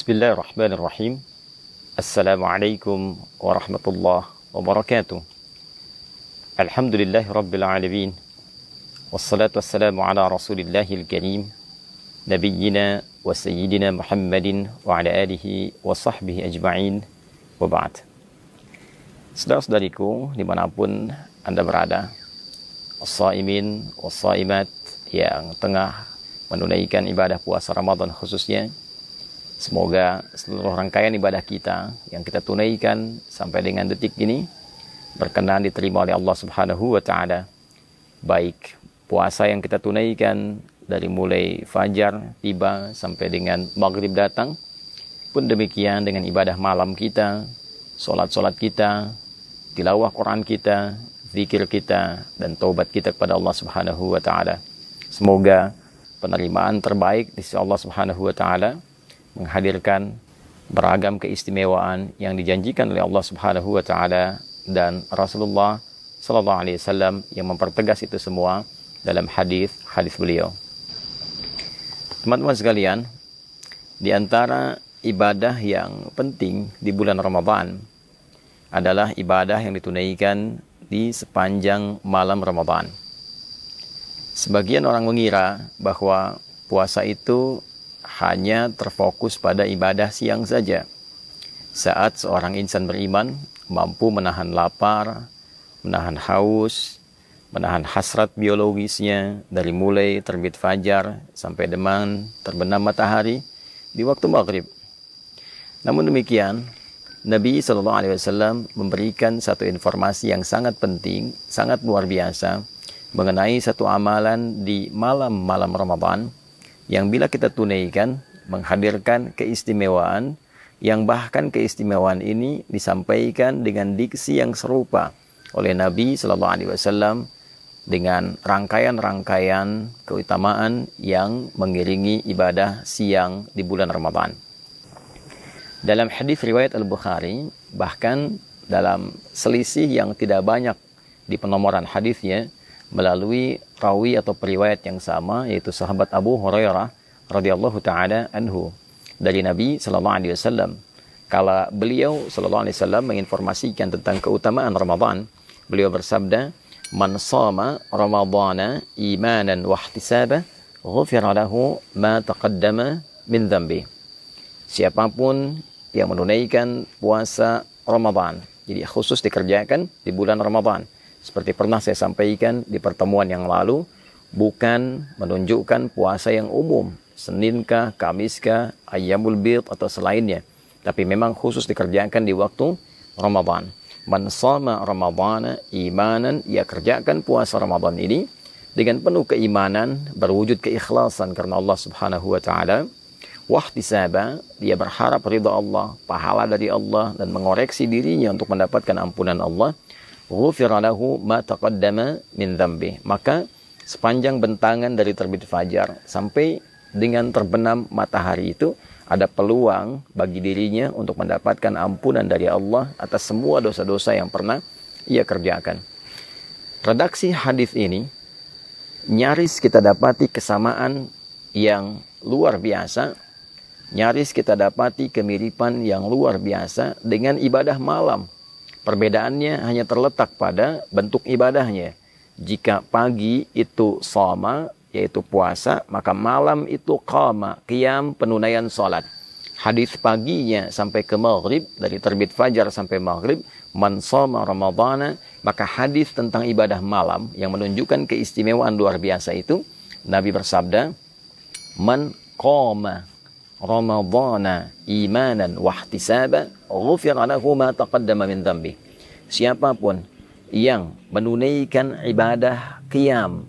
Bismillahirrahmanirrahim. Assalamualaikum warahmatullahi wabarakatuh. Alhamdulillahi rabbil alamin. Wassalatu wassalamu ala rasulillahil karim, nabiyyina wa sayyidina Muhammadin wa ala alihi wa sahbihi ajma'in, wa ba'd. Saudara-saudariku dimanapun Anda berada, as-saimin was-saimat yang tengah menunaikan ibadah puasa Ramadan khususnya, semoga seluruh rangkaian ibadah kita yang kita tunaikan sampai dengan detik ini berkenan diterima oleh Allah Subhanahu wa Ta'ala. Baik puasa yang kita tunaikan dari mulai fajar tiba sampai dengan maghrib datang, pun demikian dengan ibadah malam kita, solat-solat kita, tilawah Quran kita, zikir kita, dan taubat kita kepada Allah Subhanahu wa Ta'ala. Semoga penerimaan terbaik di sisi Allah Subhanahu wa Ta'ala menghadirkan beragam keistimewaan yang dijanjikan oleh Allah Subhanahu wa Ta'ala dan Rasulullah sallallahu alaihi wasallam yang mempertegas itu semua dalam hadis beliau. Teman-teman sekalian, di antara ibadah yang penting di bulan Ramadan adalah ibadah yang ditunaikan di sepanjang malam Ramadan. Sebagian orang mengira bahwa puasa itu hanya terfokus pada ibadah siang saja. Saat seorang insan beriman mampu menahan lapar, menahan haus, menahan hasrat biologisnya dari mulai terbit fajar sampai dengan terbenam matahari di waktu maghrib. Namun demikian, Nabi SAW memberikan satu informasi yang sangat penting, sangat luar biasa mengenai satu amalan di malam-malam Ramadan yang bila kita tunaikan menghadirkan keistimewaan, yang bahkan keistimewaan ini disampaikan dengan diksi yang serupa oleh Nabi SAW dengan rangkaian-rangkaian keutamaan yang mengiringi ibadah siang di bulan Ramadan. Dalam hadis riwayat Al-Bukhari, bahkan dalam selisih yang tidak banyak di penomoran hadisnya, melalui rawi atau periwayat yang sama, yaitu sahabat Abu Hurairah radhiyallahu taala anhu dari Nabi sallallahu alaihi wasallam. Kala beliau sallallahu alaihi wasallam menginformasikan tentang keutamaan Ramadan, beliau bersabda, "Man shama Ramadhana imanan wa ihtisaban, ghufira lahu ma taqaddama min dhanbi." Siapapun yang menunaikan puasa Ramadan, jadi khusus dikerjakan di bulan Ramadan, seperti pernah saya sampaikan di pertemuan yang lalu, bukan menunjukkan puasa yang umum, Seninkah, Kamiskah, Ayyamul Bid atau selainnya, tapi memang khusus dikerjakan di waktu Ramadan. Man shama Ramadhana imanan, ia kerjakan puasa Ramadan ini dengan penuh keimanan, berwujud keikhlasan karena Allah Subhanahu wa Ta'ala. Wahtisaba, dia berharap ridha Allah, pahala dari Allah, dan mengoreksi dirinya untuk mendapatkan ampunan Allah. Ghufira lahu ma taqaddama min dhanbi, maka sepanjang bentangan dari terbit fajar sampai dengan terbenam matahari itu ada peluang bagi dirinya untuk mendapatkan ampunan dari Allah atas semua dosa-dosa yang pernah ia kerjakan. Redaksi hadis ini nyaris kita dapati kesamaan yang luar biasa, nyaris kita dapati kemiripan yang luar biasa dengan ibadah malam. Perbedaannya hanya terletak pada bentuk ibadahnya. Jika pagi itu shoma, yaitu puasa, maka malam itu qama, qiyam, penunaian salat. Hadis paginya sampai ke maghrib, dari terbit fajar sampai maghrib, man shoma Ramadhana, maka hadis tentang ibadah malam yang menunjukkan keistimewaan luar biasa itu, Nabi bersabda, man qama Ramadhana imanan wahtisaba, ghufira lahu ma taqaddama min dhanbi. Siapapun yang menunaikan ibadah qiyam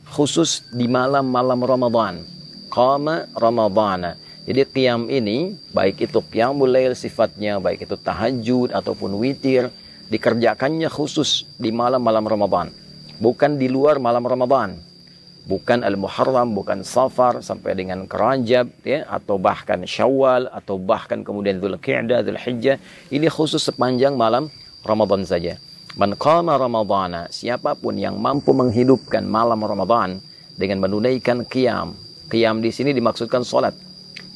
khusus di malam-malam Ramadan, qama Ramadhana. Jadi qiyam ini baik itu qiyamul lail sifatnya, baik itu tahajud ataupun witir, dikerjakannya khusus di malam-malam Ramadan, bukan di luar malam Ramadan. Bukan Al-Muharram, bukan Safar sampai dengan Rajab, ya, atau bahkan Syawal, atau bahkan kemudian Dzulqa'dah, Dzulhijjah. Ini khusus sepanjang malam Ramadan saja. Man qama Ramadhana, siapapun yang mampu menghidupkan malam Ramadan dengan menunaikan qiyam. Qiyam di sini dimaksudkan salat.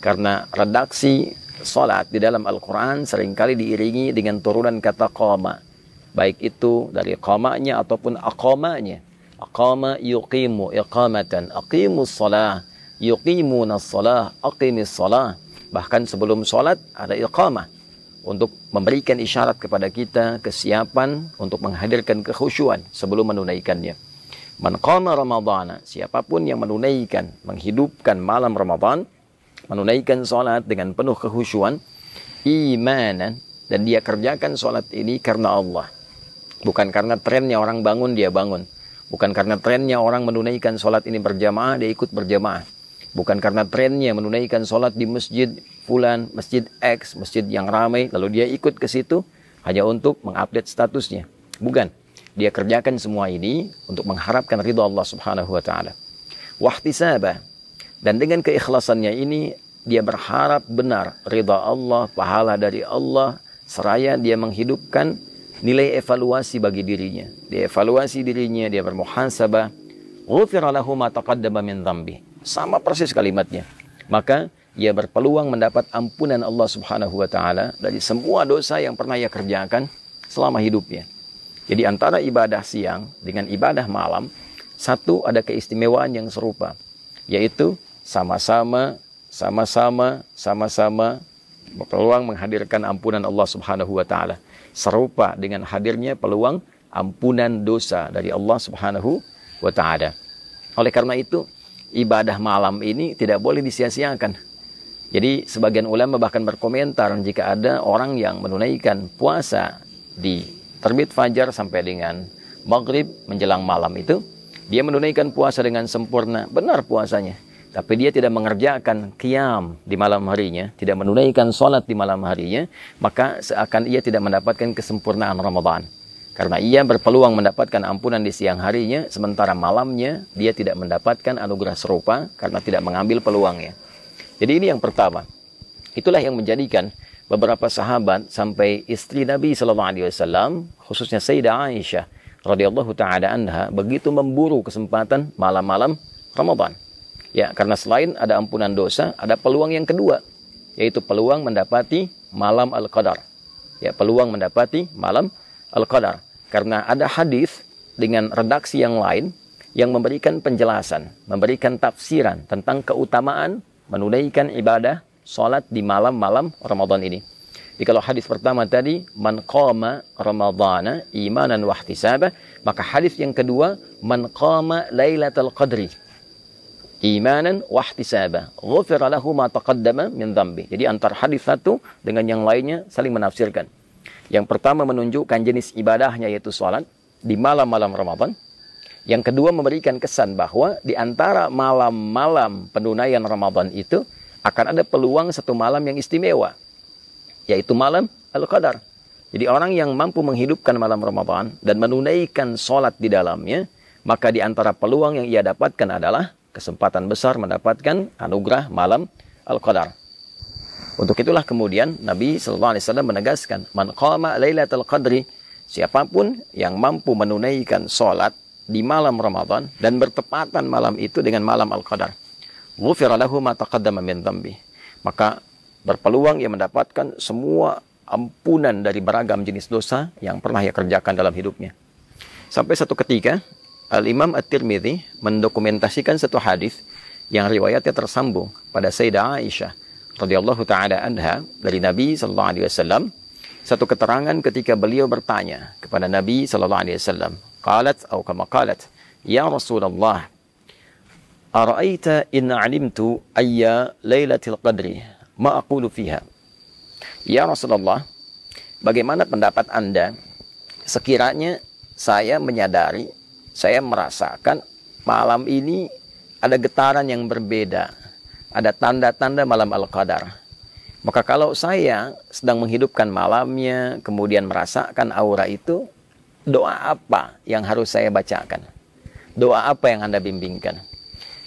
Karena redaksi salat di dalam Al-Quran seringkali diiringi dengan turunan kata qama. Baik itu dari qamanya ataupun aqamanya. Aqama yuqimu iqamatan. Aqimus salah. Yuqimunas salah. Aqimis salah. Bahkan sebelum salat ada iqamah. Untuk memberikan isyarat kepada kita kesiapan untuk menghadirkan kekhusyuan sebelum menunaikannya. Man qama ramadhana, siapapun yang menunaikan, menghidupkan malam Ramadan, menunaikan salat dengan penuh kekhusyuan, imanan, dan dia kerjakan salat ini karena Allah. Bukan karena trennya orang bangun, dia bangun. Bukan karena trennya orang menunaikan salat ini berjamaah, dia ikut berjamaah. Bukan karena trennya menunaikan salat di masjid fulan, masjid X, masjid yang ramai, lalu dia ikut ke situ hanya untuk mengupdate statusnya. Bukan. Dia kerjakan semua ini untuk mengharapkan ridha Allah Subhanahu wa taala. Wahtisaba, dan dengan keikhlasannya ini dia berharap benar ridha Allah, pahala dari Allah, seraya dia menghidupkan nilai evaluasi bagi dirinya. Dia evaluasi dirinya, dia bermuhasabah. Ghufira lahu ma taqaddama min dhanbi. Sama persis kalimatnya. Maka ia berpeluang mendapat ampunan Allah Subhanahu wa taala dari semua dosa yang pernah ia kerjakan selama hidupnya. Jadi antara ibadah siang dengan ibadah malam, satu ada keistimewaan yang serupa, yaitu sama-sama berpeluang menghadirkan ampunan Allah Subhanahu wa taala. Serupa dengan hadirnya peluang ampunan dosa dari Allah Subhanahu wa taala. Oleh karena itu, ibadah malam ini tidak boleh disia-siakan. Jadi sebagian ulama bahkan berkomentar jika ada orang yang menunaikan puasa di terbit fajar sampai dengan maghrib menjelang malam itu, dia menunaikan puasa dengan sempurna, benar puasanya. Tapi dia tidak mengerjakan qiyam di malam harinya, tidak menunaikan sholat di malam harinya, maka seakan ia tidak mendapatkan kesempurnaan Ramadan. Karena ia berpeluang mendapatkan ampunan di siang harinya, sementara malamnya dia tidak mendapatkan anugerah serupa karena tidak mengambil peluangnya. Jadi ini yang pertama. Itulah yang menjadikan beberapa sahabat sampai istri Nabi SAW, khususnya Sayyidah Aisyah radhiyallahu taala anha, begitu memburu kesempatan malam-malam Ramadan. Ya, karena selain ada ampunan dosa, ada peluang yang kedua, yaitu peluang mendapati malam Al-Qadar. Ya, peluang mendapati malam Al-Qadar. Karena ada hadis dengan redaksi yang lain yang memberikan penjelasan, memberikan tafsiran tentang keutamaan menunaikan ibadah salat di malam-malam Ramadan ini. Jadi kalau hadis pertama tadi, man qama ramadhana imanan wa ihtisaba, maka hadis yang kedua, man qama lailatul qadri imanan wa ihtisaba, ghufira lahu ma taqaddama min dhanbi. Jadi antara hadis satu dengan yang lainnya saling menafsirkan. Yang pertama menunjukkan jenis ibadahnya yaitu salat di malam-malam Ramadan. Yang kedua memberikan kesan bahwa di antara malam-malam penunaian Ramadan itu akan ada peluang satu malam yang istimewa, yaitu malam Al-Qadar. Jadi orang yang mampu menghidupkan malam Ramadan dan menunaikan sholat di dalamnya, maka di antara peluang yang ia dapatkan adalah kesempatan besar mendapatkan anugerah malam Al-Qadar. Untuk itulah kemudian Nabi SAW menegaskan, man qama lailatul qadri, siapapun yang mampu menunaikan sholat di malam Ramadan dan bertepatan malam itu dengan malam Al-Qadar, ghufira lahu ma taqaddama min dhanbi, maka berpeluang ia mendapatkan semua ampunan dari beragam jenis dosa yang pernah ia kerjakan dalam hidupnya. Sampai satu ketika Al-Imam At-Tirmidzi mendokumentasikan satu hadis yang riwayatnya tersambung pada Sayyidah Aisyah radhiyallahu taala anha dari Nabi sallallahu alaihi wasallam. Satu keterangan ketika beliau bertanya kepada Nabi sallallahu alaihi wasallam, qalat atau kama qalat, ya Rasulullah, ara'aita in 'alimtu ayya lailatul qadri ma aqulu fiha. Ya Rasulullah, bagaimana pendapat Anda sekiranya saya menyadari, saya merasakan malam ini ada getaran yang berbeda, ada tanda-tanda malam Al-Qadar. Maka kalau saya sedang menghidupkan malamnya, kemudian merasakan aura itu, doa apa yang harus saya bacakan? Doa apa yang Anda bimbingkan?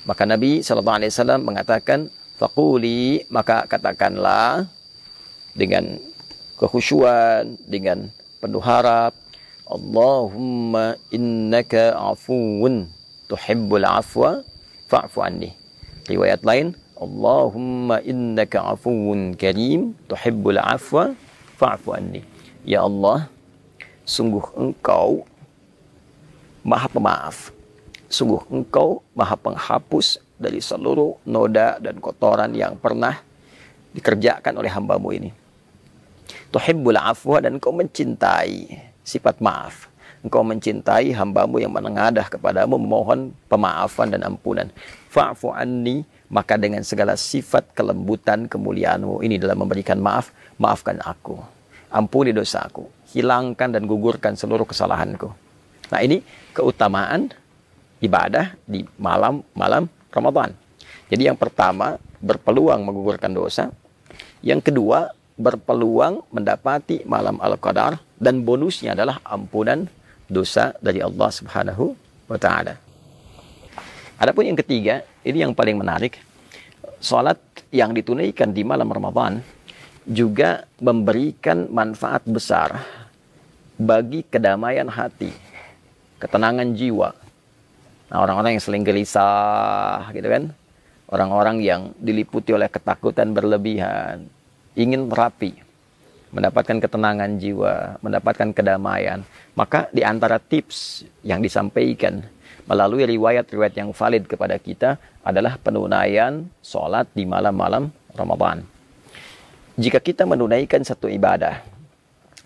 Maka Nabi SAW mengatakan, faquli, maka katakanlah dengan kekhusyuan, dengan penuh harap, Allahumma innaka afuun tuhibbul afwa fa'fu anni. Riwayat lain, Allahumma innaka afuwun karim tuhibbul afwa fa'fu anni. Ya Allah, sungguh Engkau Maha Pemaaf. Sungguh Engkau Maha Penghapus dari seluruh noda dan kotoran yang pernah dikerjakan oleh hamba-Mu ini. Tuhibbul afwa, dan Engkau mencintai sifat maaf. Engkau mencintai hamba-Mu yang menengadah kepadamu memohon pemaafan dan ampunan. Fa'fu anni, maka dengan segala sifat kelembutan kemuliaan-Mu ini dalam memberikan maaf, maafkan aku. Ampuni dosaku, hilangkan dan gugurkan seluruh kesalahanku. Nah, ini keutamaan ibadah di malam Ramadan. Jadi yang pertama, berpeluang menggugurkan dosa. Yang kedua, berpeluang mendapati malam Al-Qadar, dan bonusnya adalah ampunan dosa dari Allah Subhanahu wa Ta'ala. Adapun yang ketiga, ini yang paling menarik. Salat yang ditunaikan di malam Ramadan juga memberikan manfaat besar bagi kedamaian hati, ketenangan jiwa. Nah, orang-orang yang sering gelisah gitu kan, orang-orang yang diliputi oleh ketakutan berlebihan, ingin terapi, mendapatkan ketenangan jiwa, mendapatkan kedamaian, maka di antara tips yang disampaikan melalui riwayat-riwayat yang valid kepada kita adalah penunaian sholat di malam-malam Ramadan. Jika kita menunaikan satu ibadah,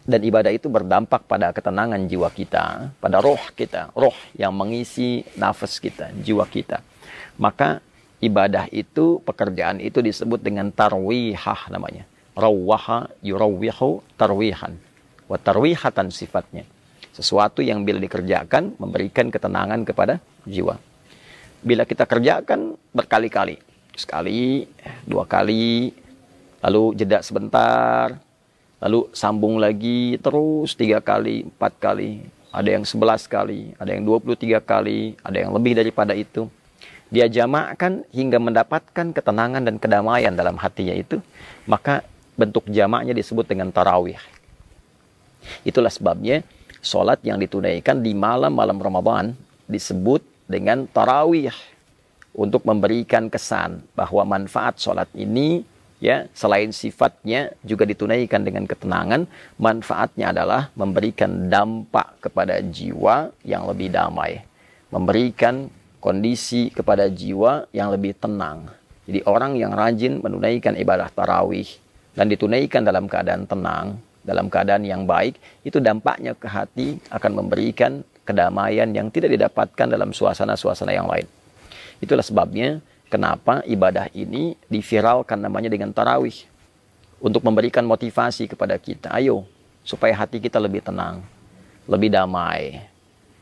dan ibadah itu berdampak pada ketenangan jiwa kita, pada roh kita, roh yang mengisi nafas kita, jiwa kita, maka ibadah itu, pekerjaan itu disebut dengan tarwihah namanya. Rawwaha yurawwihu tarwihan. Wa tarwihatan sifatnya. Sesuatu yang bila dikerjakan memberikan ketenangan kepada jiwa. Bila kita kerjakan berkali-kali, sekali, dua kali, lalu jeda sebentar, lalu sambung lagi terus 3 kali, 4 kali, ada yang 11 kali, ada yang 23 kali, ada yang lebih daripada itu. Dia jamakkan hingga mendapatkan ketenangan dan kedamaian dalam hatinya itu, maka bentuk jamaknya disebut dengan tarawih. Itulah sebabnya sholat yang ditunaikan di malam-malam Ramadan disebut dengan tarawih, untuk memberikan kesan bahwa manfaat sholat ini, ya, selain sifatnya juga ditunaikan dengan ketenangan, manfaatnya adalah memberikan dampak kepada jiwa yang lebih damai, memberikan kondisi kepada jiwa yang lebih tenang. Jadi orang yang rajin menunaikan ibadah tarawih dan ditunaikan dalam keadaan tenang, dalam keadaan yang baik, itu dampaknya ke hati akan memberikan kedamaian yang tidak didapatkan dalam suasana-suasana yang lain. Itulah sebabnya kenapa ibadah ini diviralkan namanya dengan tarawih, untuk memberikan motivasi kepada kita. Ayo, supaya hati kita lebih tenang, lebih damai.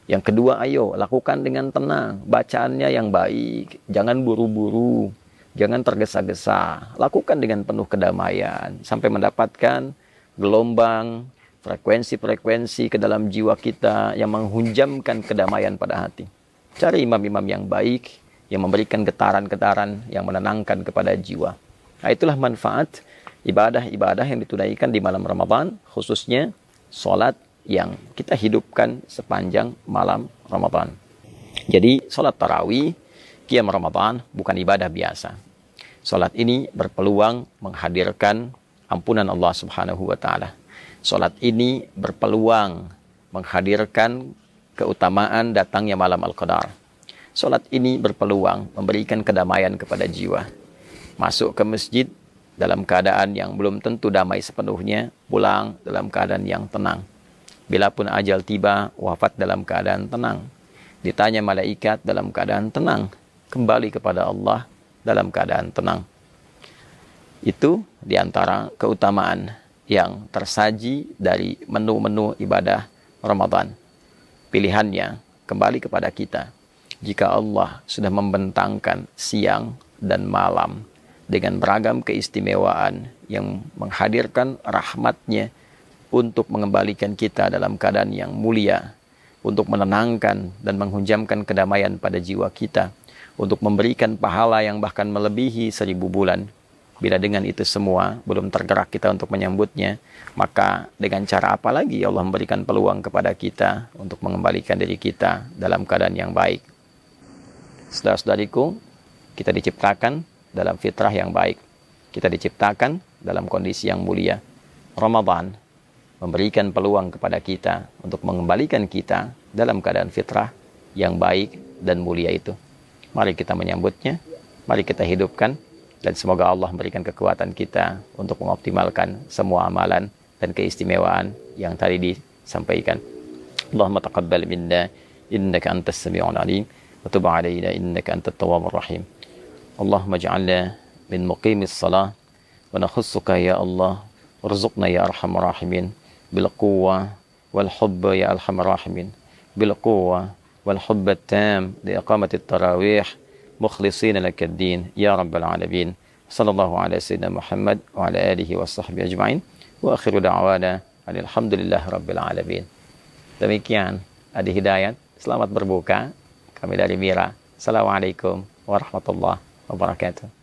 Yang kedua, ayo lakukan dengan tenang, bacaannya yang baik, jangan buru-buru, jangan tergesa-gesa, lakukan dengan penuh kedamaian sampai mendapatkan gelombang, frekuensi-frekuensi ke dalam jiwa kita yang menghunjamkan kedamaian pada hati. Cari imam-imam yang baik, yang memberikan getaran-getaran yang menenangkan kepada jiwa. Nah, itulah manfaat ibadah-ibadah yang ditunaikan di malam Ramadan, khususnya sholat yang kita hidupkan sepanjang malam Ramadan. Jadi sholat tarawih, qiyam Ramadan bukan ibadah biasa. Sholat ini berpeluang menghadirkan ampunan Allah Subhanahu wa Ta'ala. Sholat ini berpeluang menghadirkan keutamaan datangnya malam Al-Qadar. Sholat ini berpeluang memberikan kedamaian kepada jiwa. Masuk ke masjid dalam keadaan yang belum tentu damai sepenuhnya, pulang dalam keadaan yang tenang. Bila pun ajal tiba, wafat dalam keadaan tenang. Ditanya malaikat dalam keadaan tenang, kembali kepada Allah dalam keadaan tenang. Itu diantara keutamaan yang tersaji dari menu-menu ibadah Ramadan. Pilihannya kembali kepada kita. Jika Allah sudah membentangkan siang dan malam dengan beragam keistimewaan yang menghadirkan rahmatnya untuk mengembalikan kita dalam keadaan yang mulia, untuk menenangkan dan menghunjamkan kedamaian pada jiwa kita, untuk memberikan pahala yang bahkan melebihi 1000 bulan. Bila dengan itu semua belum tergerak kita untuk menyambutnya, maka dengan cara apa lagi Allah memberikan peluang kepada kita untuk mengembalikan diri kita dalam keadaan yang baik? Saudara-saudariku, kita diciptakan dalam fitrah yang baik. Kita diciptakan dalam kondisi yang mulia. Ramadan memberikan peluang kepada kita untuk mengembalikan kita dalam keadaan fitrah yang baik dan mulia itu. Mari kita menyambutnya, mari kita hidupkan, dan semoga Allah memberikan kekuatan kita untuk mengoptimalkan semua amalan dan keistimewaan yang tadi disampaikan. Allahumma taqabbal minna innaka antas sami'ul alim wa tub 'alaina innaka antat tawwabur rahim. Allahumma ij'alna min muqimis shalah wa nakhussuka ya Allah warzuqna ya arhamar rahimin bil quwwah wal hubba ya arhamar rahimin bil quwwah wal hubba tam li iqamati at-tarawih mukhlisina lakad-din ya rabbal alamin. Sallallahu ala sayyidina Muhammad wa ala alihi wa sahbihi ajma'in. Wa akhiru da'wana alhamdulillahi rabbil alamin. Demikian Adi Hidayat, selamat berbuka. Kami dari Mira. Assalamualaikum warahmatullahi wabarakatuh.